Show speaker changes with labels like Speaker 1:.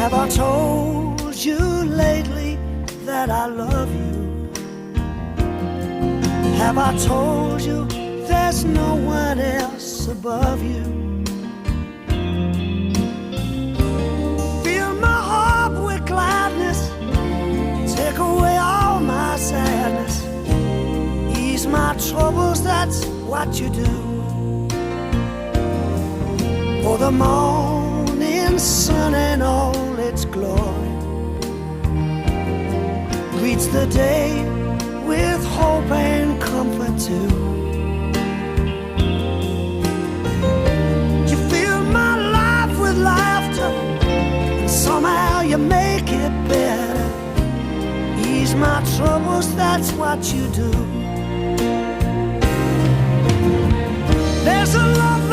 Speaker 1: Have I told you lately that I love you? Have I told you there's no one else above you? Fill my heart with gladness, take away all my sadness, ease my troubles, that's what you do. For the morning sun and all its glory greets the day with hope and comfort too. You fill my life with laughter, and somehow you make it better. Ease my troubles, that's what you do. There's a love